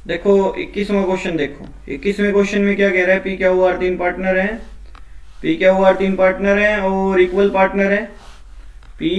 देखो 21वां क्वेश्चन देखो। 21वें क्वेश्चन में क्या कह रहा है, पी क्यू आर तीन पार्टनर हैं, पी क्यू आर तीन पार्टनर हैं और इक्वल पार्टनर है। P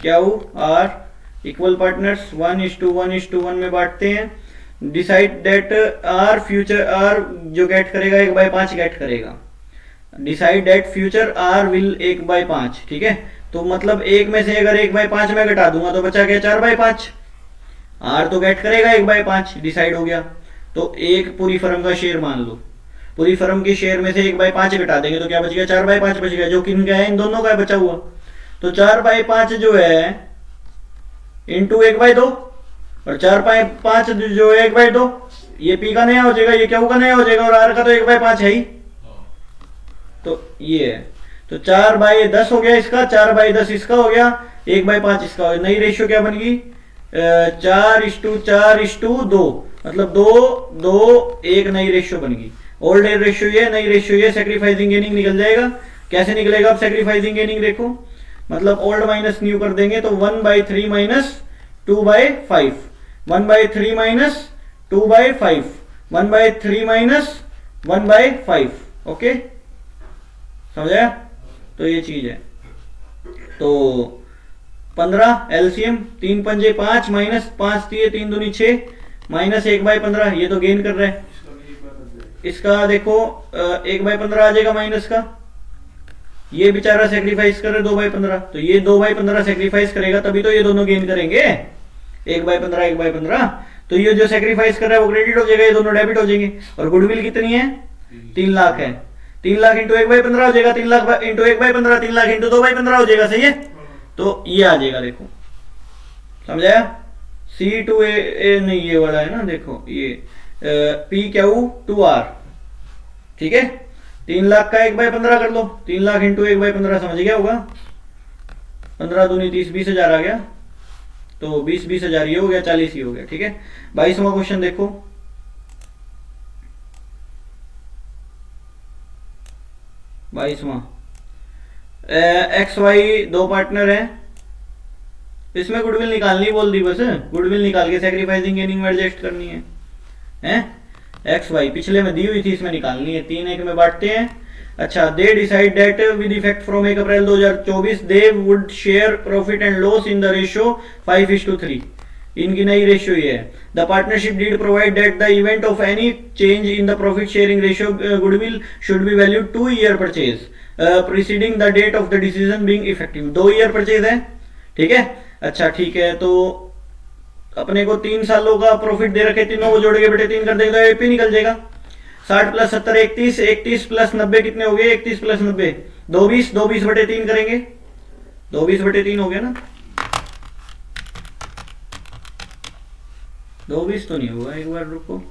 Q R equal partners 1:1:1 में बांटते हैं। Decide that R future R जो गेट करेगा 1/5 गेट करेगा। Decide that future R will 1/5, ठीक है। तो मतलब एक में से अगर 1/5 में घटा दूंगा तो बचा गया 4/5। आर तो गेट करेगा 1/5, डिसाइड हो गया। तो एक पूरी फर्म का शेयर मान लो, पूरी फर्म के शेयर में से 1/5 घटा देंगे तो क्या बच गया, 4/5 बच गया, जो किन का है, इन दोनों का बचा हुआ। तो 4/5 जो है इंटू 1/2 और 4/5 जो है 1/2, ये पी का नया हो जाएगा, ये क्यू का नया हो जाएगा और आर का तो 1/5 है ही। तो ये है, तो 4/10 हो गया इसका, 4/10 इसका हो गया, 1/5 इसका हो गया। नई रेशियो क्या बन गई, 4:4:2, मतलब 2:2:1 नई रेशियो बन गई। ओल्ड रेशियो ये, नई रेशियो ये, सेक्रीफाइसिंग गेनिंग निकल जाएगा। कैसे निकलेगा अब सेक्रीफाइसिंग गेनिंग, देखो मतलब ओल्ड माइनस न्यू कर देंगे तो 1/3 माइनस 2/5, 1/3 माइनस 2/5, 1/3 माइनस 1/5। ओके, समझाया। तो ये चीज है। तो 15 एलसीएम, 3 पंजे 5 माइनस 5 दिए 3 दूनी 6 माइनस 1/15, ये तो गेन कर रहा है। इसका देखो 1/15 आ जाएगा माइनस का, ये बेचारा सेक्रीफाइस कर रहा है 2/15, तो ये 2/15 सेक्रीफाइस करेगा तभी तो ये दोनों गेन करेंगे, 1/15 1/15। तो ये जो सेक्रीफाइस कर रहा है वो क्रेडिट हो जाएगा, ये दोनों डेबिट हो जाएंगे। और गुडविल कितनी है, 3 लाख है। 3 लाख इंटू 1/15 हो जाएगा, 3 लाख इंटू 1/15, 3 लाख इंटू 2/15 हो जाएगा, सही है। तो ये आ जाएगा, देखो समझाया। C2A नहीं, ये वाला है ना, देखो ये PQ2R, ठीक है। 3 लाख का 1/15 कर लो, 3 लाख इंटू 1/15 समझ गया होगा, 15 दूनी 30, 20,000 आ गया। तो 20,000 ये हो गया, 40 ही हो गया, ठीक है। 22वां क्वेश्चन देखो। 22वां, XY दो पार्टनर है, इसमें गुडविल निकालनी बोल दी, बस गुडविल निकाल के सेक्रीफाइसिंग गेनिंग में एडजस्ट करनी है, हैं। XY पिछले में दी हुई थी, इसमें निकालनी है। 3-1 में बांटते हैं। अच्छा, they decide that with effect from 1 April 2024 they would share profit and loss in the ratio 5:3। इनकी नई रेशियो ये है। The partnership deed provide that the event of any change in the profit sharing ratio goodwill should be valued 2 year purchase preceding the date of the decision being effective. 2 year purchase है, ठीक है। अच्छा ठीक है, तो अपने को 3 सालों का प्रॉफिट दे रखे, तीनों को जोड़ के बेटे 3 कर देंगे तो एपी निकल जाएगा। 60 + 70 31, 31 + 90 कितने हो गए, 31 + 90 220, 220/3 करेंगे, 220/3 हो गया ना। 220 तो नहीं होगा, एक बार रुको,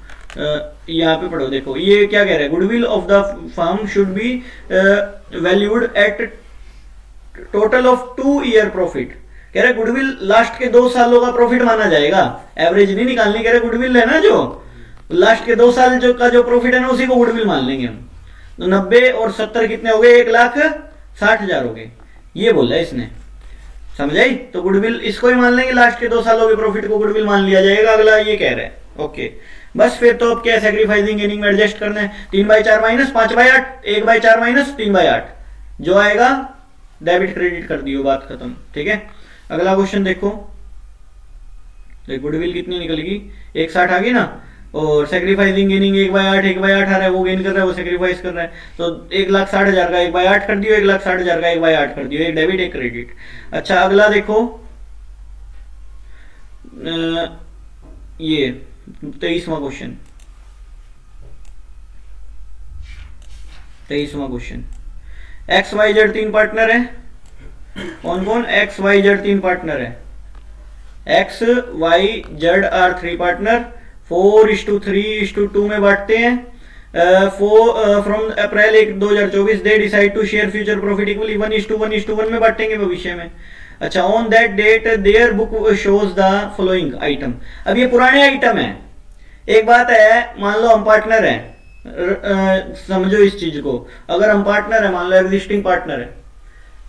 यहाँ पे पढ़ो, देखो ये क्या कह रहा है, goodwill of the firm should be valued at total of 2 year profit. कह रहे गुडविल लास्ट के 2 सालों का प्रॉफिट माना जाएगा, एवरेज नहीं निकालनी। कह रहे गुडविल है ना जो लास्ट के 2 साल जो का जो प्रॉफिट है ना, उसी को गुडविल मान लेंगे हम। तो 90 और 70 कितने हो गए, 1,60,000 हो गए, ये बोला है इसने, समझाई। तो गुडविल इसको ही मान लेंगे, लास्ट के 2 सालों के प्रॉफिट को गुडविल मान लिया जाएगा। अगला ये कह रहा है, ओके बस फिर तो अब क्या है, सेक्रीफाइसिंग गेनिंग में एडजस्ट करना है। 3/4 माइनस 5/8, 1/4 माइनस 3/8, जो आएगा डेबिट क्रेडिट कर दियो, बात खत्म, ठीक है। अगला क्वेश्चन देखो, गुडविल कितनी निकलेगी, 160 आ गई ना, और सेक्रीफाइसिंग गेनिंग 1/8, 1/8 आ रहा है, वो गेन कर रहा है, वो सेक्रीफाइस कर रहा है। तो 1,60,000 का 1/8 कर दियो, 1,60,000 का 1/8 कर दियो, एक डेबिट एक क्रेडिट। अच्छा अगला देखो, ये 23वां क्वेश्चन, 23वां क्वेश्चन। XYZ 3 पार्टनर है, कौन कौन, XYZ 3 पार्टनर है, XYZ आर 3 पार्टनर, 4:3:2 में बांटते हैं। From April 1 2024 they decide to share future profit equally 1:1:1 में बांटेंगे भविष्य में। अच्छा, on that date their book shows the following item. अब ये पुराने आइटम है। एक बात है, मान लो हम पार्टनर हैं, समझो इस चीज को, अगर हम पार्टनर है, मान लो एग्जिस्टिंग पार्टनर है,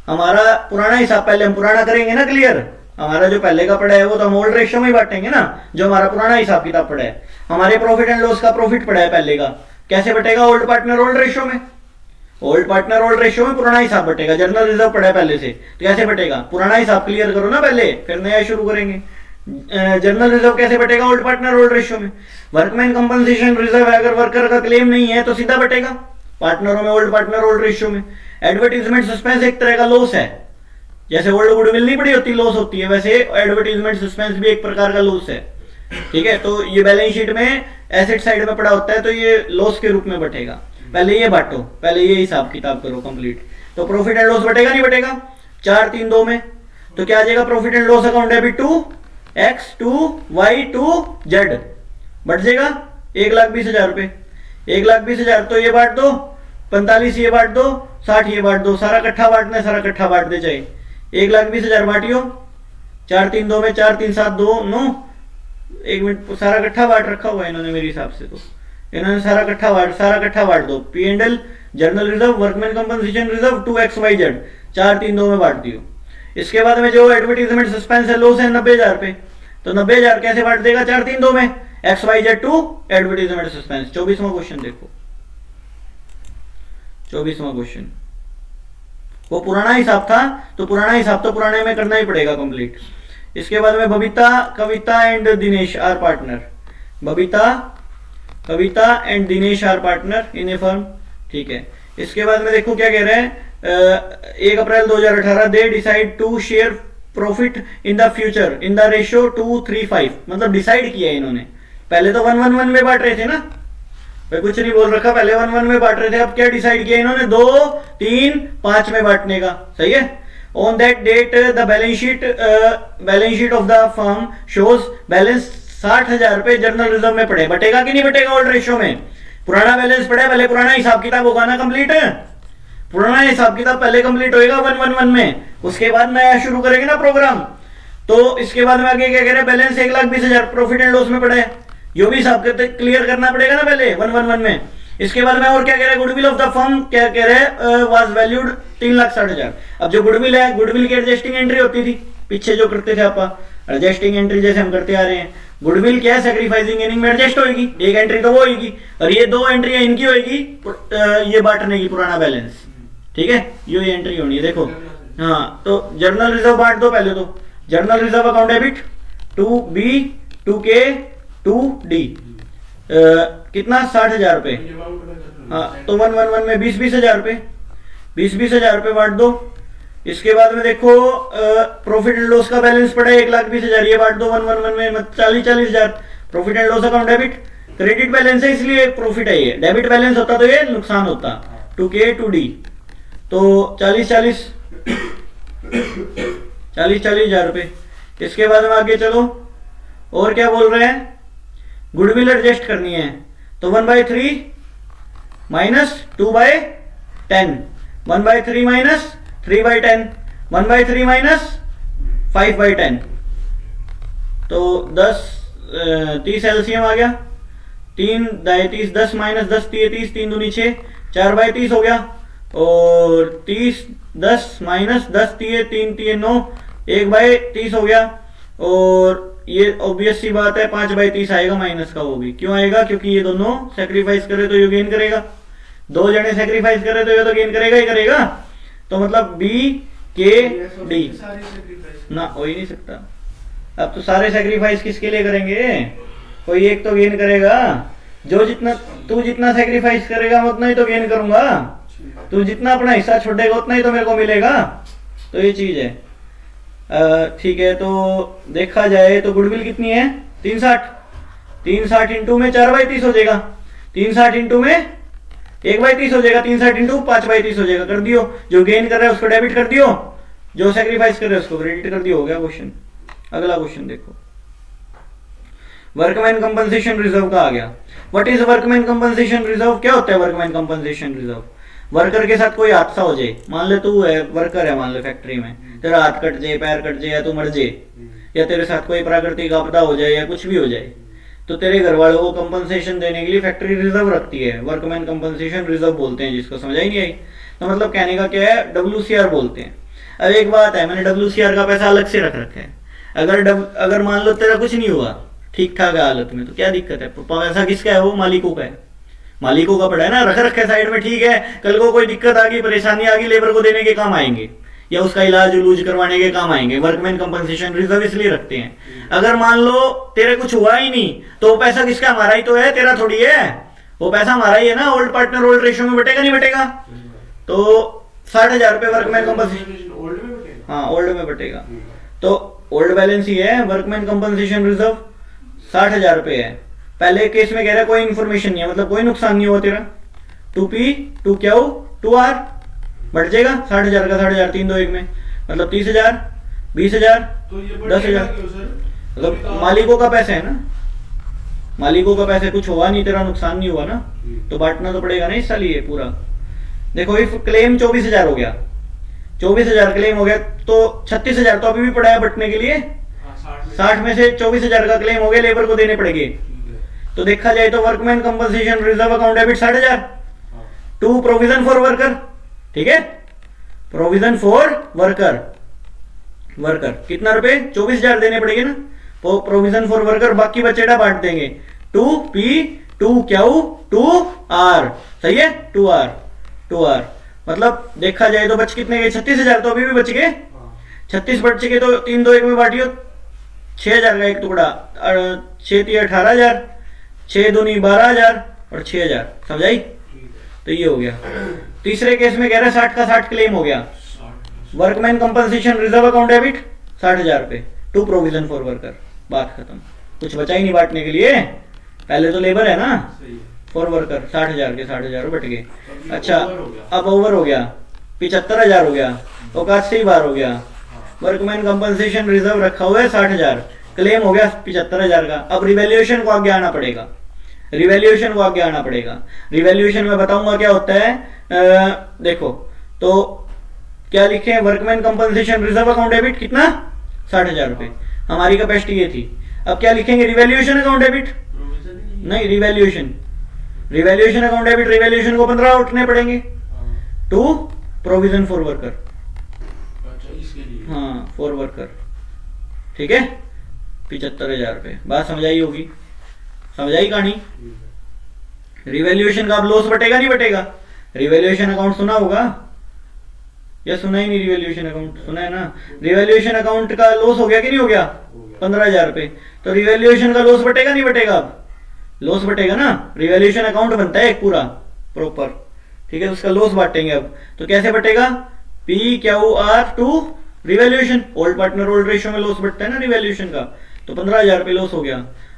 हमारा पुराना हिसाब पहले हम पुराना करेंगे ना, क्लियर, हमारा जो पहले का पड़ा है वो तो हम ओल्ड रेशियो में ही बांटेंगे ना, जो हमारा पुराना हिसाब किताब पड़ा है। हमारे प्रॉफिट एंड लॉस का प्रॉफिट पड़ा है पहले का, कैसे बटेगा? ओल्ड पार्टनर ओल्ड रेशियो में। ओल्ड पार्टनर ओल्ड रेशियो में पुराना हिसाब बटेगा। जर्नल रिजर्व पड़ा है पहले से, तो कैसे बटेगा? पुराना हिसाब क्लियर करो ना पहले, फिर नया शुरू करेंगे। जर्नल रिजर्व कैसे बटेगा? ओल्ड पार्टनर ओल्ड रेशियो में। वर्कमैन कंपनसेशन रिजर्व है, अगर वर्कर का क्लेम नहीं है तो सीधा बटेगा पार्टनरों में, ओल्ड पार्टनर ओल्ड रेशियो में। एडवर्टीजमेंट सस्पेंस एक तरह का लॉस है, जैसे ओल्ड गुडविल नहीं पड़ी होती लॉस होती है, वैसे एडवर्टीजमेंट सस्पेंस भी एक प्रकार का लॉस है। ठीक है, तो ये बैलेंस शीट में एसेट साइड में पड़ा होता है, तो ये लॉस के रूप में बटेगा। पहले ये बांटो, पहले ये हिसाब किताब करो कंप्लीट। तो प्रॉफिट एंड लॉस बटेगा नहीं बटेगा? 4 3 2 में तो क्या आ जाएगा? Profit and loss account debit to X to Y to Z बढ़ जाएगा 1,20,000 रुपए। 1,20,000 तो ये बांट दो, 45 ये बांट दो, 60 ये बांट दो, सारा इकट्ठा बांटना है, सारा इकट्ठा बांट दे चाहिए। 1,20,000 बांटियो, 4 3 2 में 4 3 7 2 9, 1 मिनट, सारा इकट्ठा बांट रखा हुआ है इन्होंने मेरे हिसाब से, तो इन्होंने सारा इकट्ठा बांट दो। P and L, general reserve, workman compensation reserve to X Y Z 4 3 2 में बांट दियो। इसके बाद में जो एडवर्टीजमेंट सस्पेंस है लॉस है 90,000 पे, तो 90,000 कैसे बांट देगा? 4 3 2 में X Y Z to advertisement suspense. 24वां क्वेश्चन देखो, 24वां क्वेश्चन, वो पुराना हिसाब था तो पुराना हिसाब तो पुराने में करना ही पड़ेगा कंप्लीट। इसके बाद में Babita Kavita and Dinesh are partner, Babita Kavita and Dinesh are partner in a firm. ठीक है, इसके बाद में देखो क्या कह रहे हैं, 1 April 2018 they decide to share profit in the future in the ratio 2:3:5, मतलब डिसाइड किया है इन्होंने। पहले तो 1:1:1 में बांट रहे थे ना, भाई कुछ नहीं बोल रखा, पहले 1:1 में बांट रहे थे, अब क्या डिसाइड किया इन्होंने? 2 3 5 में बांटने का। सही है। On that date the balance sheet of the firm shows balance 60,000 रुपए जर्नल रिजर्व में पड़े। बटेगा कि नहीं बटेगा? ओल्ड रेशियो में पुराना बैलेंस पड़े, पहले पुराना हिसाब किताब होगा ना कंप्लीट। पुराना हिसाब किताब पहले कंप्लीट होएगा 1:1:1 में, उसके बाद नया शुरू करेंगे ना प्रोग्राम। तो इसके बाद में आगे क्या कह रहे हैं? बैलेंस 1,20,000 प्रॉफिट एंड लॉस में पड़ा है, यो भी हिसाब क्लियर करना पड़ेगा ना पहले 1:1:1 में। इसके बाद में और क्या कह रहे हैं? गुडविल ऑफ द फर्म क्या कह रहे हैं? Was valued 3,60,000। अब जो गुडविल है, गुडविल की एडजस्टिंग एंट्री होती थी पीछे जो करते थे आप, एडजस्टिंग एंट्री जैसे हम करते आ रहे हैं। गुडविल क्या है? सैक्रिफाइसिंग गेनिंग में एडजस्ट होगी, एक एंट्री तो वो होगी और ये 2 एंट्री इनकी होगी ये बांटने की पुराना बैलेंस। ठीक है, ये एंट्री होनी है देखो। हाँ, तो जर्नल रिजर्व बांट दो पहले तो। Journal reserve account debit 2B 2K 2D कितना? 60,000 रुपए। हाँ, तो 1:1:1 में 20,000 रुपए, 20,000 रुपए बांट दो। इसके बाद में देखो प्रॉफिट एंड लॉस का बैलेंस पड़ा है 1,20,000, ये बांट दो 1:1:1 में 40,000। Profit and loss account debit, credit balance है इसलिए प्रॉफिट है, ये डेबिट बैलेंस होता तो ये नुकसान होता। 2K 2D तो 40,000 रुपए। इसके बाद में आगे चलो, और क्या बोल रहे हैं? गुडविल एडजस्ट करनी है, तो 1/3 माइनस 2/10, 1/3 माइनस 3/10, 1/3 माइनस 5/10, तो 30 एलसीएम आ गया। 3 दाए 30, 10 माइनस 10 30, 3 दूनी 6, 4/30 हो गया। और 30 10 माइनस 10 3 3 9, 1/30 हो गया। और ये ऑब्वियस सी बात है 5/30 आएगा माइनस का, वो भी क्यों आएगा? क्योंकि ये दोनों सेक्रीफाइस करे तो ये गेन करेगा, 2 जने सेक्रीफाइस करे तो ये तो गेन करेगा ही करेगा। तो मतलब BKD ना हो ही नहीं सकता। अब तो सारे सेक्रीफाइस किसके लिए करेंगे? कोई एक तो गेन करेगा। जो तू जितना सेक्रीफाइस करेगा मैं उतना ही तो गेन करूंगा, तू जितना अपना हिस्सा छोड़ेगा उतना ही तो मेरे को मिलेगा। तो ये चीज है। ठीक है, तो देखा जाए तो गुडविल कितनी है? 360 इंटू में 4/30 हो जाएगा, 360 इंटू में 1/30 हो जाएगा, 360 इंटू 5/30 हो जाएगा। कर दियो, जो गेन कर रहा है उसको डेबिट कर दियो, जो सेक्रीफाइस कर रहे हैं उसको क्रेडिट कर दियो, हो गया क्वेश्चन। अगला क्वेश्चन देखो, वर्कमैन कंपनसेशन रिजर्व का आ गया। What is workman compensation reserve? क्या होता है वर्कमैन कंपनसेशन रिजर्व? वर्कर के साथ कोई हादसा हो जाए, मान ले तू है वर्कर है, मान लो फैक्ट्री में तेरा हाथ कट जाए, पैर कट जाए, या तू मर जाए, या तेरे साथ कोई प्राकृतिक आपदा हो जाए या कुछ भी हो जाए, तो तेरे घर वालों को कंपनसेशन देने के लिए फैक्ट्री रिजर्व रखती है। वर्कमैन कंपनसेशन रिजर्व बोलते हैं जिसको। समझ ही नहीं आई? तो मतलब कहने का क्या है, WCR बोलते हैं। अब एक बात है, मैंने WCR का पैसा अलग से रख रखा है, अगर मान लो तेरा कुछ नहीं हुआ, ठीक ठाक है हालत में, तो क्या दिक्कत है? पैसा किसका है? वो मालिकों का है, मालिकों का पड़ा है ना, रख रखे साइड में, ठीक है। कल को कोई दिक्कत आ गई, परेशानी आ गई, लेबर को देने के काम आएंगे या उसका इलाज उलूज करवाने के काम आएंगे। वर्कमैन कंपनसेशन रिजर्व इसलिए रखते हैं। अगर मान लो तेरे कुछ हुआ ही नहीं, तो वो पैसा किसका? हमारा ही तो है, तेरा थोड़ी है। वो पैसा हमारा ही है ना, ओल्ड पार्टनर ओल्ड रेशियो में बटेगा नहीं बटेगा? तो 60,000 रुपए वर्कमैन कंपनसेशन, हाँ ओल्ड में बटेगा। तो ओल्ड बैलेंस ही है, वर्कमैन कंपनसेशन रिजर्व 60,000 रुपए है। पहले केस में कह रहा है कोई इन्फॉर्मेशन नहीं है, मतलब कोई नुकसान नहीं हुआ तेरा। 2P 2Q 2R बढ़ जाएगा 60,000 का 60,000 3 2 1 में, मतलब 30,000 20,000 10,000। मतलब मालिकों का पैसा है ना, मालिकों का पैसा, कुछ हुआ नहीं, तेरा नुकसान नहीं हुआ ना, तो बांटना तो पड़ेगा ना इस साल ये पूरा। देखो इफ क्लेम 24,000 हो गया, 24,000 क्लेम हो गया, तो 36,000 तो अभी भी पड़ा है बटने के लिए। 60 में से 24,000 का क्लेम हो गया, लेबर को देने पड़ेंगे। तो देखा जाए तो workman compensation reserve account debit 60,000 to provision for worker, ठीक है, प्रोविजन फॉर वर्कर, वर्कर कितना रुपए? 24,000 देने पड़ेंगे ना, तो प्रोविजन फॉर वर्कर, बाकी बचेड़ा बांट देंगे 2P 2Q 2R, सही है, 2R। मतलब देखा जाए तो बच कितने गए? 36,000 तो अभी भी बच गए, 36 बच गए, तो 3 2 1 में बांटियो, 6,000 का एक टुकड़ा, 6 3 18,000, 6 दूनी 12,000 और 6,000, समझाई? तो ये हो गया। तीसरे केस में कह रहा है 60 का 60 क्लेम हो गया, workman compensation reserve account debit 60,000 रुपए टू प्रोविजन फॉर वर्कर, बात खत्म, कुछ बचा ही नहीं बांटने के लिए। पहले तो लेबर है ना, फॉर वर्कर 60,000 के 60,000 बट गए। अच्छा अब ओवर हो गया, 75,000 हो गया, औकात से ही बाहर हो गया। वर्कमैन कंपनसेशन रिजर्व रखा हुआ है 60,000, क्लेम हो गया 75,000 का। अब रिवैल्यूएशन को आगे आना पड़ेगा, रिवैल्यूएशन को आगे आना पड़ेगा। रिवैल्यूएशन में बताऊंगा क्या होता है। देखो तो क्या लिखे? Workman compensation reserve account debit कितना? 60,000 रुपए, हमारी कैपेसिटी ये थी। अब क्या लिखेंगे? रिवैल्यूएशन अकाउंट डेबिट नहीं, revaluation, revaluation account debit, revaluation को 15 उठने पड़ेंगे टू प्रोविजन फॉर वर्कर, हाँ फॉर वर्कर, ठीक है, 75,000 रुपए। बात समझाई होगी, समझाई कहानी? रिवैल्यूएशन का अब लॉस बटेगा नहीं बटेगा? रिवैल्यूएशन अकाउंट सुना होगा या सुना ही नहीं? रिवैल्यूएशन अकाउंट सुना है ना? रिवैल्यूएशन अकाउंट का लॉस हो गया कि नहीं हो गया? 15,000 रुपए। तो रिवैल्यूएशन का लॉस बटेगा नहीं बटेगा? अब लॉस बटेगा ना, रिवैल्यूएशन अकाउंट बनता है एक पूरा प्रॉपर, ठीक है, उसका लॉस बांटेंगे। अब तो कैसे बटेगा? PQR to revaluation, old partner old ratio में लॉस बटता है ना रिवैल्यूएशन का। तो 15,000 रुपए लॉस हो गया,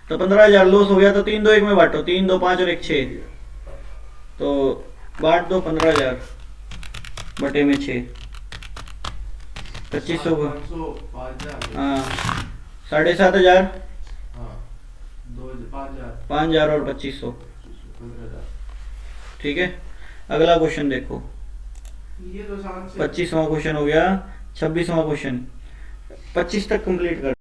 तो 15,000 लॉस हो गया, तो 3 2 1 में बांटो, 3 2 5 और 1 6, तो बांट दो 15,000 बटे में 6, 2500 का, हाँ 7,500, 5,000 और 2500, ठीक है। अगला क्वेश्चन देखो, 25वां क्वेश्चन हो गया, 26वां क्वेश्चन, 25 तक कंप्लीट कर।